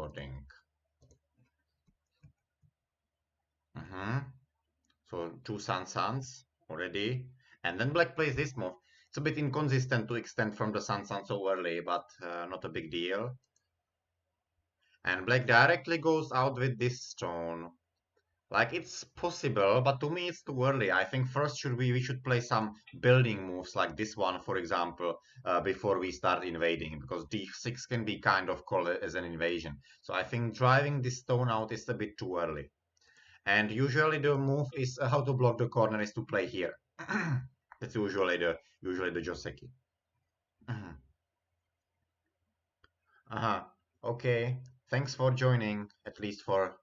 loading. So 2 suns already. And then black plays this move. It's a bit inconsistent to extend from the sun so early, but not a big deal. And black directly goes out with this stone. Like, it's possible, but to me it's too early. I think first we should play some building moves like this one, for example, before we start invading, because d6 can be kind of called as an invasion. So I think driving this stone out is a bit too early. And usually the move is how to block the corner is to play here. That's usually the Joseki. Okay. Thanks for joining, at least for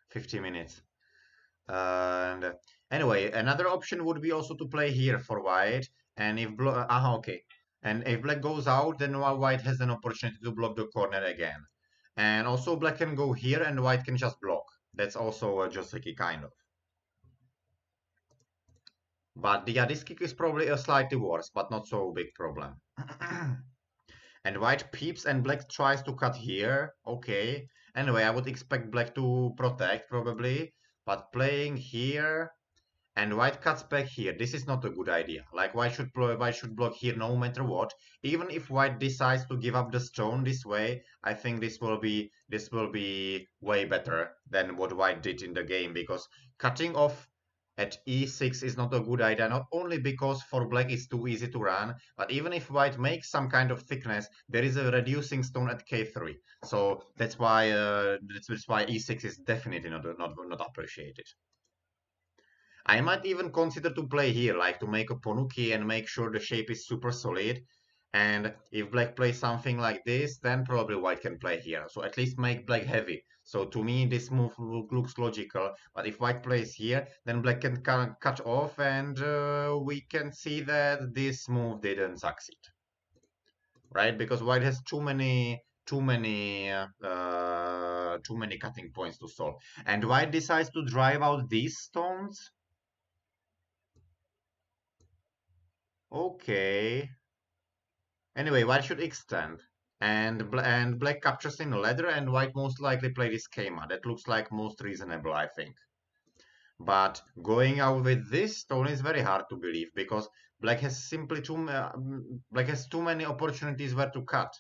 50 minutes. And anyway, another option would be also to play here for white. And if okay. And if black goes out, then white has an opportunity to block the corner again. And also black can go here and white can just block. That's also a Joseki kind of. But yeah, this kick is probably a slightly worse, but not so big problem. And white peeps and black tries to cut here. Okay. Anyway, I would expect black to protect probably. But playing here and white cuts back here. This is not a good idea. Like white should block here no matter what. Even if white decides to give up the stone this way, I think this will be way better than what white did in the game, because cutting off at e6 is not a good idea, not only because for black it's too easy to run, but even if white makes some kind of thickness, there is a reducing stone at k3. So that's why e6 is definitely not appreciated. I might even consider to play here, like to make a Ponuki and make sure the shape is super solid. And if black plays something like this, then probably white can play here. So at least make black heavy. So to me, this move looks logical. But if white plays here, then black can cut off, and we can see that this move didn't succeed. Right? Because white has too many cutting points to solve. And white decides to drive out these stones. Okay. Anyway, white should extend. And black captures in a ladder, and white most likely play this schema. That looks like most reasonable, I think. But going out with this stone is very hard to believe, because black has simply too many opportunities where to cut.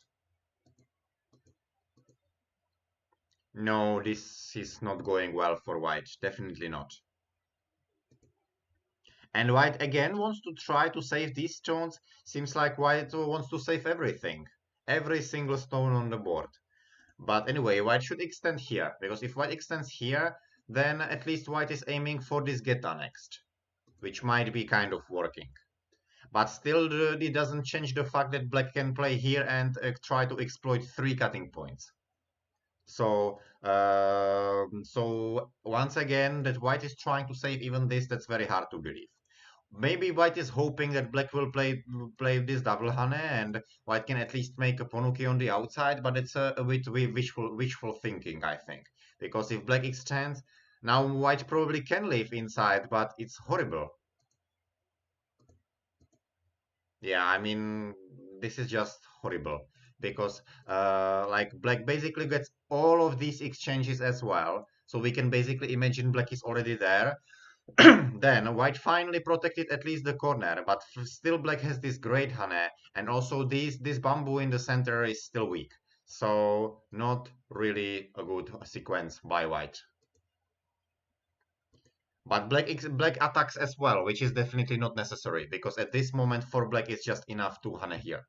No, this is not going well for white. Definitely not. And white again wants to try to save these stones. Seems like white wants to save everything. Every single stone on the board. But anyway, white should extend here, because if white extends here, then at least white is aiming for this geta next, which might be kind of working. But still, it doesn't change the fact that black can play here and try to exploit 3 cutting points. So once again, that white is trying to save even this, that's very hard to believe. Maybe white is hoping that black will play this double hane, and white can at least make a Ponuki on the outside, but it's a bit wishful thinking, I think. Because if black extends, now white probably can live inside, but it's horrible. Yeah, I mean, this is just horrible. Because like black basically gets all of these exchanges as well. So we can basically imagine black is already there. Then white finally protected at least the corner, but still black has this great hane, and also this bamboo in the center is still weak. So not really a good sequence by white. But black attacks as well, which is definitely not necessary, because at this moment for black it's just enough to hane here.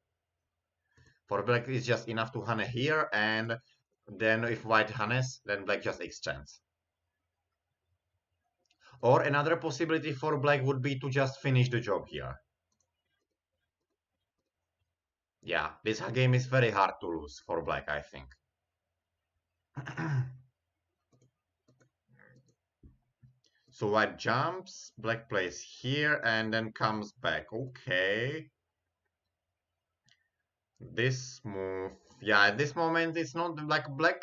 For black it's just enough to hane here, and then if white hanes, then black just extends. Or another possibility for black would be to just finish the job here. Yeah, this game is very hard to lose for black, I think. So white jumps, black plays here, and then comes back. Okay. This move, yeah, at this moment it's not like black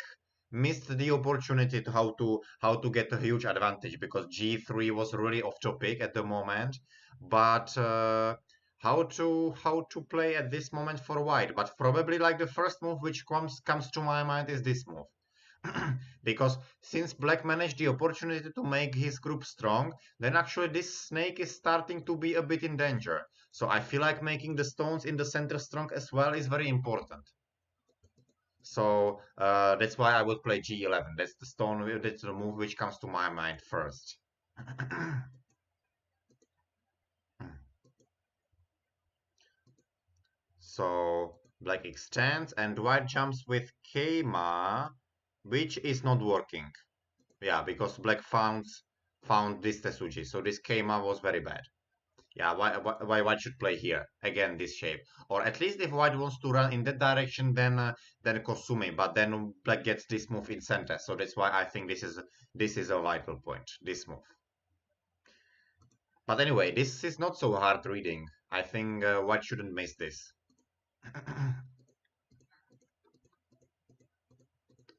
missed the opportunity to how to get a huge advantage, because g3 was really off topic at the moment. But how to play at this moment for white? But probably like the first move which comes to my mind is this move. Because since black managed the opportunity to make his group strong, then actually this snake is starting to be a bit in danger. So I feel like making the stones in the center strong as well is very important. So that's why I would play G11. That's the stone, that's the move which comes to my mind first. So black extends and white jumps with Keima, which is not working. Yeah, because black found this Tesuji, so this Keima was very bad. Yeah, why white should play here again this shape, or at least if white wants to run in that direction, then Kosumi, but then black gets this move in center, so that's why I think this is a vital point, this move. But anyway, this is not so hard reading. I think white shouldn't miss this.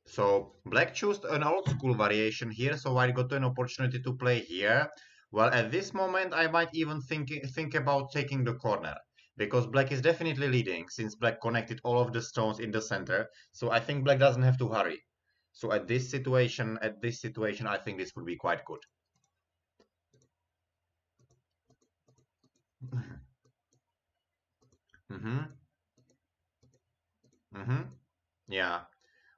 So black chose an old school variation here, so I got an opportunity to play here. Well, at this moment, I might even think about taking the corner, because black is definitely leading, since black connected all of the stones in the center. So I think black doesn't have to hurry. So at this situation, I think this would be quite good. Mm-hmm. Mm-hmm. Yeah.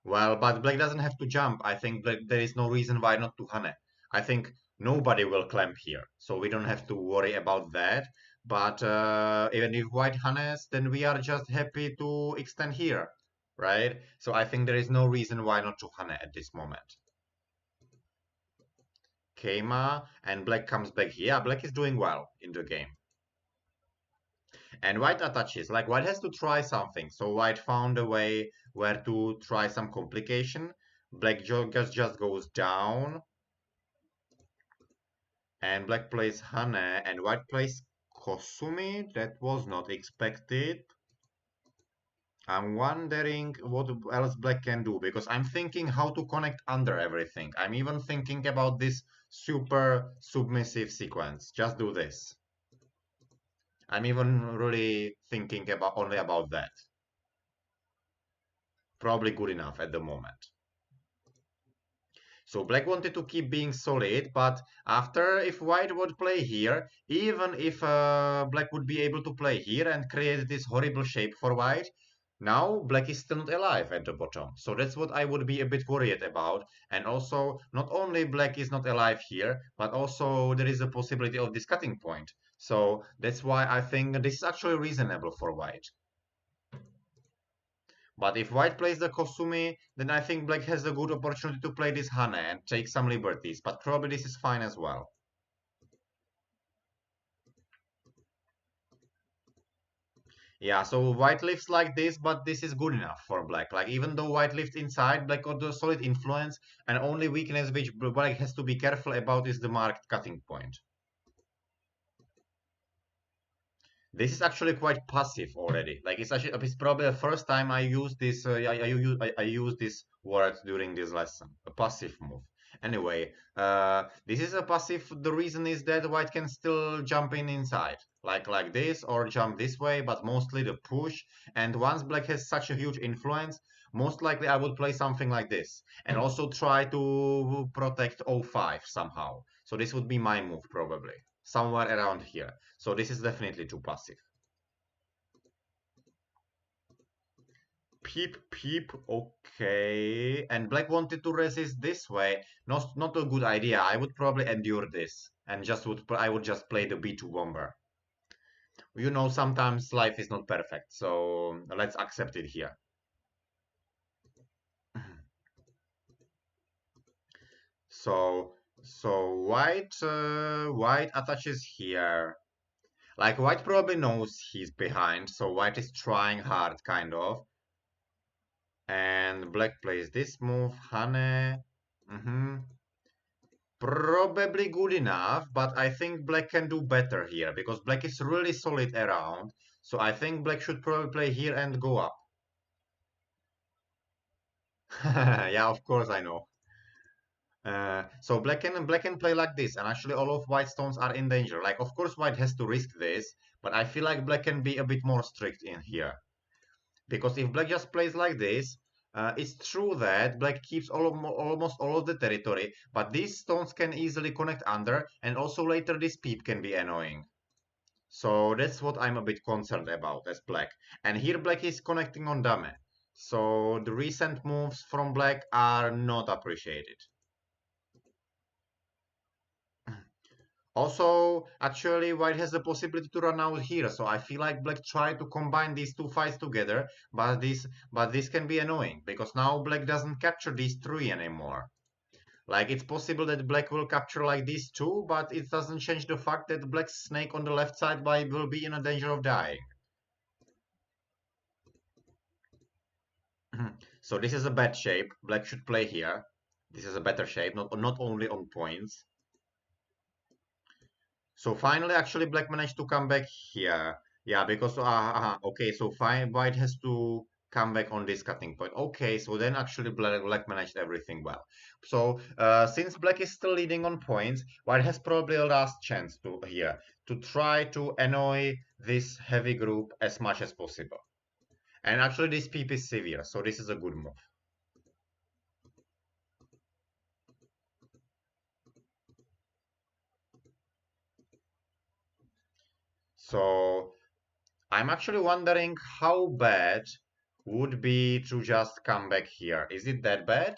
Well, but black doesn't have to jump. I think there is no reason why not to Hane. I think nobody will clamp here, so we don't have to worry about that. But even if white Hanes, then we are just happy to extend here, right? So I think there is no reason why not to Hane at this moment. Keima and black comes back here. Yeah, black is doing well in the game. And white attaches, like white has to try something. So white found a way where to try some complication. Black just goes down. And black plays Hane and white plays Kosumi. That was not expected. I'm wondering what else black can do, because I'm thinking how to connect under everything. I'm even thinking about this super submissive sequence. Just do this. I'm even really thinking only about that. Probably good enough at the moment. So black wanted to keep being solid, but after, if white would play here, even if black would be able to play here and create this horrible shape for white, now black is still not alive at the bottom. So that's what I would be a bit worried about. And also, not only black is not alive here, but also there is a possibility of this cutting point. So that's why I think this is actually reasonable for white. But if white plays the Kosumi, then I think black has a good opportunity to play this Hane and take some liberties, but probably this is fine as well. Yeah, so white lifts like this, but this is good enough for black. Like, even though white lifts inside, black got the solid influence, and only weakness which black has to be careful about is the marked cutting point. This is actually quite passive already. Like, it's probably the first time I use this. I use this word during this lesson. A passive move. Anyway, this is a passive. The reason is that white can still jump in inside, like this, or jump this way, but mostly the push. And once black has such a huge influence, most likely I would play something like this, and also try to protect O5 somehow. So this would be my move probably, somewhere around here. So this is definitely too passive. Peep, peep, okay. And black wanted to resist this way. Not a good idea. I would probably endure this and I would just play the B2 bomber. You know, sometimes life is not perfect, so let's accept it here. So white attaches here. Like white probably knows he's behind, so white is trying hard, kind of. And black plays this move, Hane. Probably good enough, but I think black can do better here, because black is really solid around. So I think black should probably play here and go up. Yeah, of course I know. So black can play like this, and actually all of white stones are in danger. Like, of course white has to risk this, but I feel like black can be a bit more strict in here. Because if black just plays like this, It's true that black keeps almost all of the territory, but these stones can easily connect under, and also later this peep can be annoying. So that's what I'm a bit concerned about as black. And here black is connecting on dame. So the recent moves from black are not appreciated. Also, actually, white has the possibility to run out here, so I feel like black tried to combine these two fights together, but this can be annoying because now black doesn't capture these three anymore. Like it's possible that black will capture like these two, but it doesn't change the fact that black's snake on the left side will be in a danger of dying. So this is a bad shape. Black should play here. This is a better shape, not only on points. So finally, actually, black managed to come back here. Yeah, because okay, so fine, white has to come back on this cutting point. Okay, so then actually black managed everything well. So since black is still leading on points, white has probably a last chance to here to try to annoy this heavy group as much as possible. And actually, this peep is severe, so this is a good move. So I'm actually wondering how bad would be to just come back here. Is it that bad?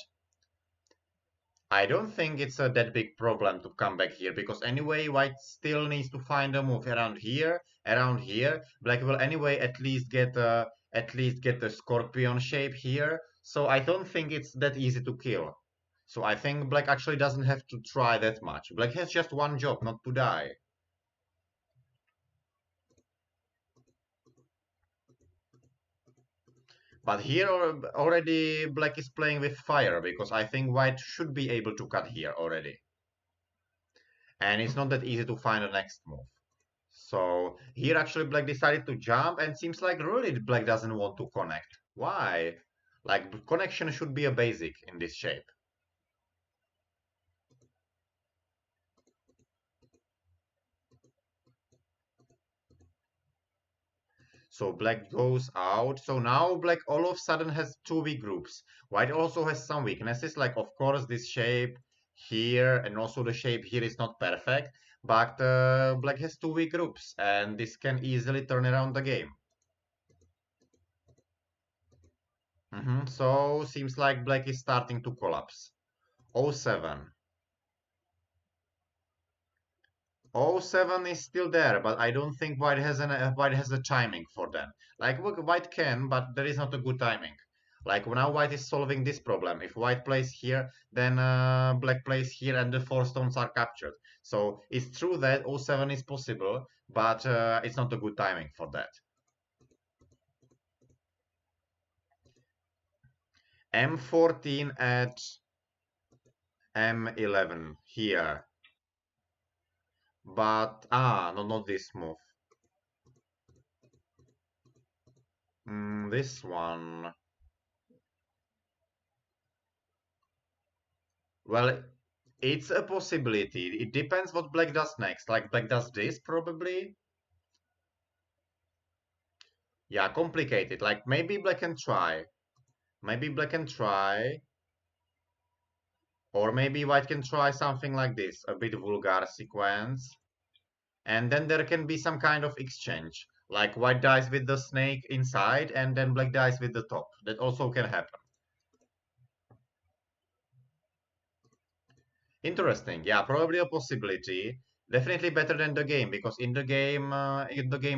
I don't think it's a that big problem to come back here because anyway white still needs to find a move around here, around here. Black will anyway at least get the scorpion shape here. So I don't think it's that easy to kill. So I think black actually doesn't have to try that much. Black has just one job, not to die. But here already black is playing with fire because I think white should be able to cut here already. And it's not that easy to find the next move. So here actually black decided to jump and seems like really black doesn't want to connect. Why? Like connection should be a basic in this shape. So black goes out. So now black all of a sudden has two weak groups. White also has some weaknesses, like of course this shape here and also the shape here is not perfect. But black has two weak groups and this can easily turn around the game. So seems like black is starting to collapse. Oh 07. Oh 07 is still there, but I don't think white has a timing for them. Like look, white can, but there is not a good timing. Like now white is solving this problem. If white plays here, then black plays here, and the four stones are captured. So it's true that oh 07 is possible, but it's not a good timing for that. M14 at M11 here, but no, not this move. This one. Well, it's a possibility. It depends what black does next. Like black does this probably. Yeah, complicated. Like maybe black can try. Maybe black can try. Or maybe white can try something like this. A bit vulgar sequence. And then there can be some kind of exchange. Like white dies with the snake inside and then black dies with the top. That also can happen. Interesting. Yeah, probably a possibility. Definitely better than the game because in the game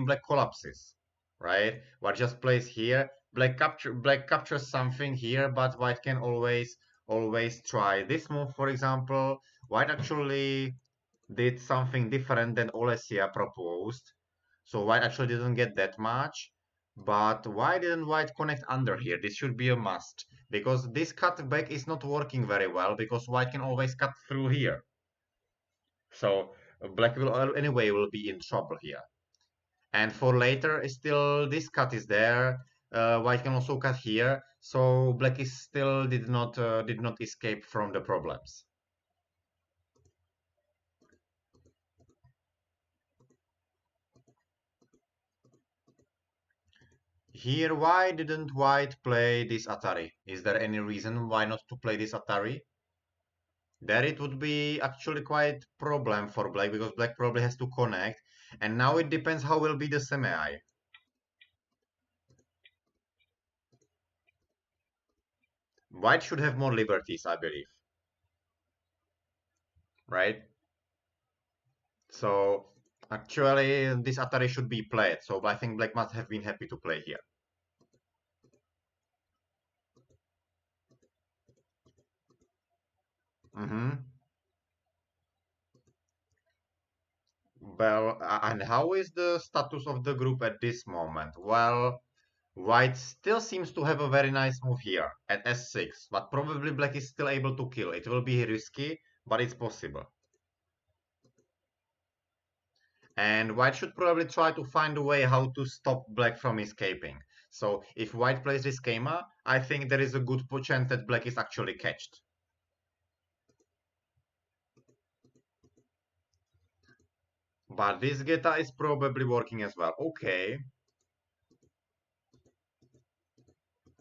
black collapses, right? White just plays here. Black captures something here, but white can always try this move. For example, white actually did something different than Olesia proposed. So white actually didn't get that much. But why didn't white connect under here? This should be a must. Because this cut back is not working very well because white can always cut through here. So black anyway will be in trouble here. And for later, still this cut is there. White can also cut here. So black is still did not escape from the problems. Here, why didn't white play this Atari? Is there any reason why not to play this Atari? There it would be actually quite problem for black because black probably has to connect. And now it depends how will be the semi. White should have more liberties, I believe. Right? So actually this Atari should be played. So I think black must have been happy to play here. Mm-hmm. Well, and how is the status of the group at this moment? Well, white still seems to have a very nice move here at S6, but probably black is still able to kill. It will be risky, but it's possible. And white should probably try to find a way how to stop black from escaping. So if white plays this schema, I think there is a good chance that black is actually catched. But this Geta is probably working as well. Okay.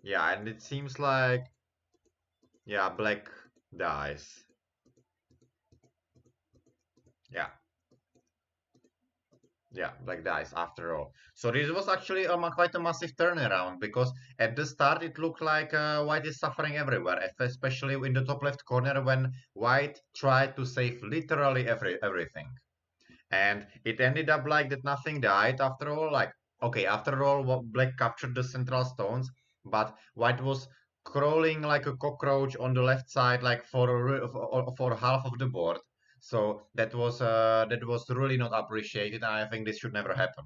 Yeah, and it seems like, yeah, black dies. Yeah. Yeah, black dies after all. So this was actually quite a massive turnaround because at the start it looked like white is suffering everywhere, especially in the top left corner when white tried to save literally everything. And it ended up like that nothing died after all. Like, okay, after all, black captured the central stones, but white was crawling like a cockroach on the left side, like for half of the board. So that was really not appreciated, and I think this should never happen.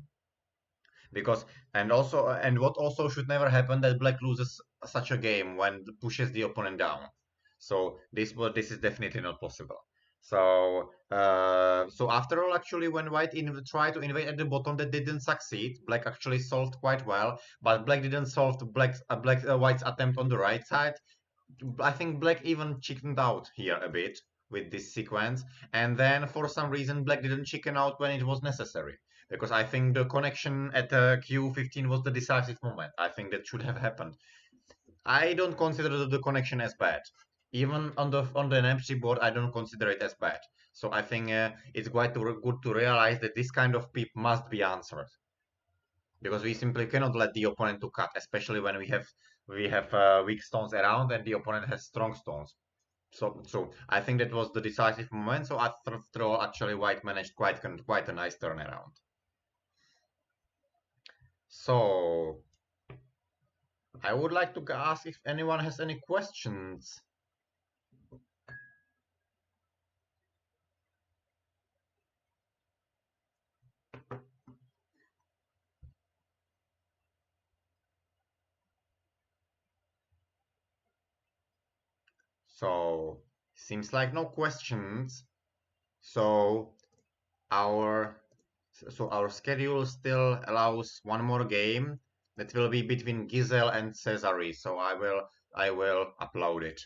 Because and what also should never happen that black loses such a game when pushes the opponent down. So this is definitely not possible. So after all, actually, when white tried to invade at the bottom, that didn't succeed. Black actually solved quite well, but black didn't solve white's attempt on the right side. I think black even chickened out here a bit with this sequence, and then for some reason black didn't chicken out when it was necessary. Because I think the connection at Q15 was the decisive moment. I think that should have happened. I don't consider the connection as bad. Even on the empty board, I don't consider it as bad. So I think it's quite good to realize that this kind of peep must be answered because we simply cannot let the opponent to cut, especially when we have weak stones around and the opponent has strong stones. So I think that was the decisive moment. So after all, actually, white managed quite a nice turnaround. So I would like to ask if anyone has any questions. So seems like no questions. So our our schedule still allows one more game that will be between Giselle and Cesare. So I will upload it.